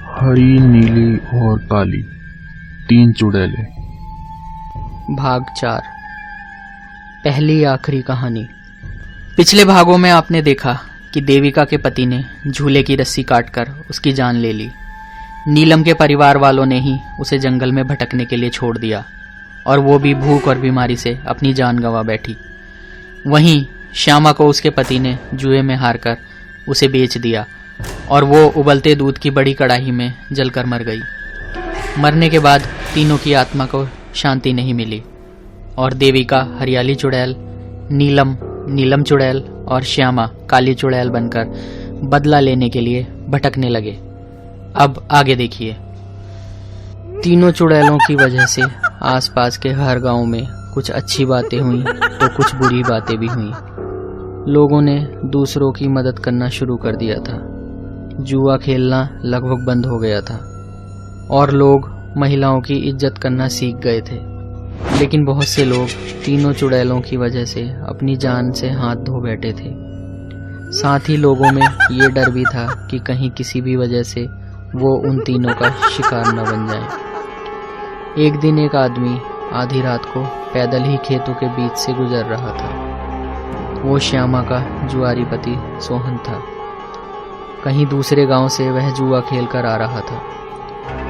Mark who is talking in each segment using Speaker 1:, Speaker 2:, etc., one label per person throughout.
Speaker 1: हरी, नीली और काली, 3 चुड़ैलें।
Speaker 2: भाग 4। पहली आखिरी कहानी। पिछले भागों में आपने देखा कि देविका के पति ने झूले की रस्सी काटकर उसकी जान ले ली। नीलम के परिवार वालों ने ही उसे जंगल में भटकने के लिए छोड़ दिया और वो भी भूख और बीमारी से अपनी जान गंवा बैठी। वहीं श्यामा को उसके पति ने जुए में हारकर उसे बेच दिया और वो उबलते दूध की बड़ी कड़ाही में जलकर मर गई। मरने के बाद तीनों की आत्मा को शांति नहीं मिली और देविका हरियाली चुड़ैल, नीलम चुड़ैल और श्यामा काली चुड़ैल बनकर बदला लेने के लिए भटकने लगे। अब आगे देखिए। तीनों चुड़ैलों की वजह से आसपास के हर गांव में कुछ अच्छी बातें हुई तो कुछ बुरी बातें भी हुई। लोगों ने दूसरों की मदद करना शुरू कर दिया था। जुआ खेलना लगभग बंद हो गया था और लोग महिलाओं की इज्जत करना सीख गए थे। लेकिन बहुत से लोग तीनों चुड़ैलों की वजह से अपनी जान से हाथ धो बैठे थे। साथ ही लोगों में ये डर भी था कि कहीं किसी भी वजह से वो उन तीनों का शिकार न बन जाए। एक दिन एक आदमी आधी रात को पैदल ही खेतों के बीच से गुजर रहा था। वो श्यामा का जुआरी पति सोहन था। कहीं दूसरे गांव से वह जुआ खेल कर आ रहा था।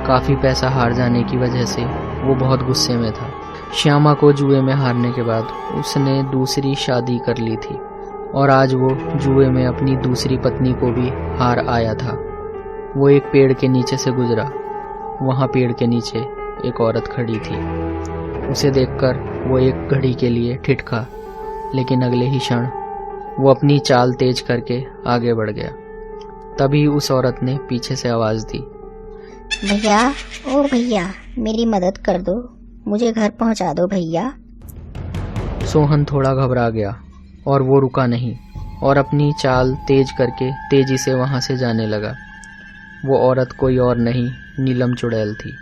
Speaker 2: काफी पैसा हार जाने की वजह से वो बहुत गुस्से में था। श्यामा को जुए में हारने के बाद उसने दूसरी शादी कर ली थी और आज वो जुए में अपनी दूसरी पत्नी को भी हार आया था। वो एक पेड़ के नीचे से गुजरा। वहां पेड़ के नीचे एक औरत खड़ी थी। उसे देखकर वो एक घड़ी के लिए ठिठका, लेकिन अगले ही क्षण वो अपनी चाल तेज करके आगे बढ़ गया। तभी उस औरत ने पीछे से आवाज दी,
Speaker 3: भैया, ओ भैया, मेरी मदद कर दो, मुझे घर पहुंचा दो भैया।
Speaker 2: सोहन थोड़ा घबरा गया और वो रुका नहीं और अपनी चाल तेज करके तेजी से वहां से जाने लगा। वो औरत कोई और नहीं, नीलम चुड़ैल थी।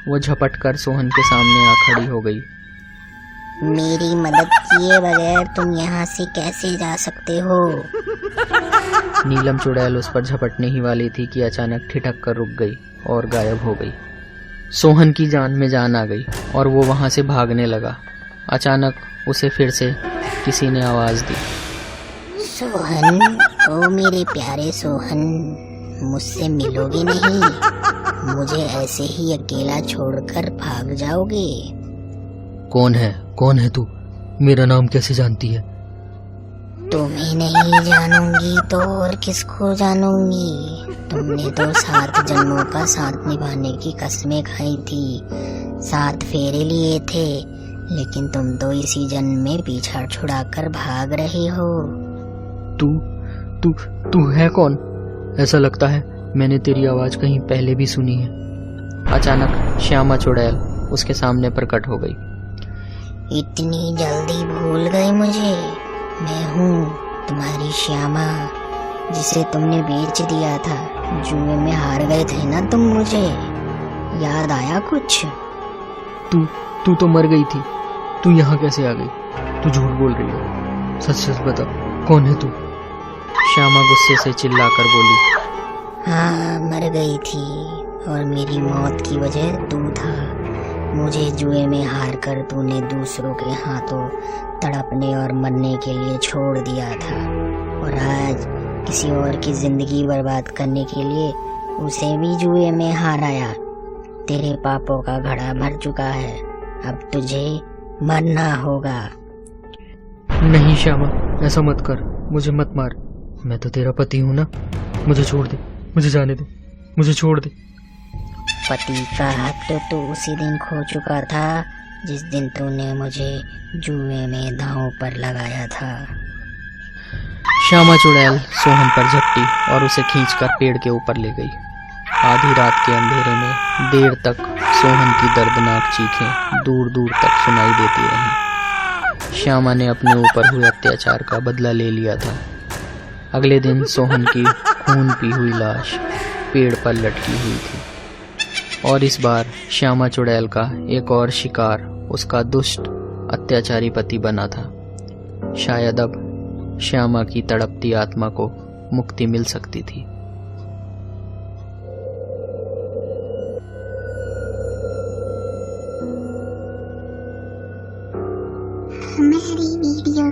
Speaker 2: वो झपट कर सोहन के सामने आ खड़ी हो गई।
Speaker 3: मेरी मदद किए बगैर तुम यहाँ से कैसे जा सकते हो?
Speaker 2: नीलम चुड़ैल उस पर झपटने ही वाली थी कि अचानक ठिठक कर रुक गई और गायब हो गई। सोहन की जान में जान आ गई और वो वहां से भागने लगा। अचानक उसे फिर से किसी ने आवाज दी,
Speaker 3: सोहन, ओ मेरे प्यारे सोहन, मुझसे मिलोगे नहीं? मुझे ऐसे ही अकेला छोड़कर भाग जाओगे?
Speaker 2: कौन है तू? मेरा नाम कैसे जानती है?
Speaker 3: तुम्हें नहीं जानूंगी तो और किसको जानूंगी? तुमने तो 7 जन्मों का साथ निभाने की कसमें खाई थी, 7 फेरे लिए थे, लेकिन तुम तो इसी जन्म में पीछा छुड़ाकर भाग रहे हो।
Speaker 2: तू है कौन? ऐसा लगता है मैंने तेरी आवाज कहीं पहले भी सुनी है। अचानक श्यामा चुड़ैल उसके सामने प्रकट हो गई।
Speaker 3: इतनी जल्दी भूल गए मुझे? मैं हूँ तुम्हारी श्यामा, जिसे तुमने बेच दिया था। जुए में हार गए थे ना तुम मुझे, याद आया कुछ?
Speaker 2: तू तो मर गई थी, तू यहाँ कैसे आ गई? तू झूठ बोल रही है, सच बता, कौन है तू? श्यामा गुस्से से चिल्लाकर बोली,
Speaker 3: हाँ, मर गई थी और मेरी मौत की वजह तू था। मुझे जुए में हार कर तूने दूसरों के हाथों तड़पने और मरने के लिए छोड़ दिया था और आज किसी और की जिंदगी बर्बाद करने के लिए उसे भी जुए में हाराया। तेरे पापों का घड़ा भर चुका है, अब तुझे मरना होगा।
Speaker 2: नहीं श्यामा, ऐसा मत कर, मुझे मत मार। मैं तो तेरा पति हूँ ना। मुझे छोड़ दे, मुझे जाने दे, मुझे छोड़ दे।
Speaker 3: पति का हक तो तू उसी दिन खो चुका था जिस दिन तूने मुझे जुए में दांव पर लगाया था।
Speaker 2: श्यामा चुड़ैल सोहन पर झपटी और उसे खींचकर पेड़ के ऊपर ले गई। आधी रात के अंधेरे में देर तक सोहन की दर्दनाक चीखें दूर दूर तक सुनाई देती रहीं। श्यामा ने अपने ऊपर हुए अत्याचार का बदला ले लिया था। अगले दिन सोहन की खून पी हुई लाश पेड़ पर लटकी हुई थी और इस बार श्यामा चुड़ैल का एक और शिकार उसका दुष्ट अत्याचारी पति बना था। शायद अब श्यामा की तड़पती आत्मा को मुक्ति मिल सकती थी।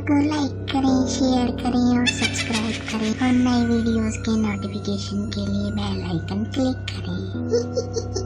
Speaker 3: को लाइक करें, शेयर करें और सब्सक्राइब करें और नए वीडियोस के नोटिफिकेशन के लिए बेल आइकन क्लिक करें।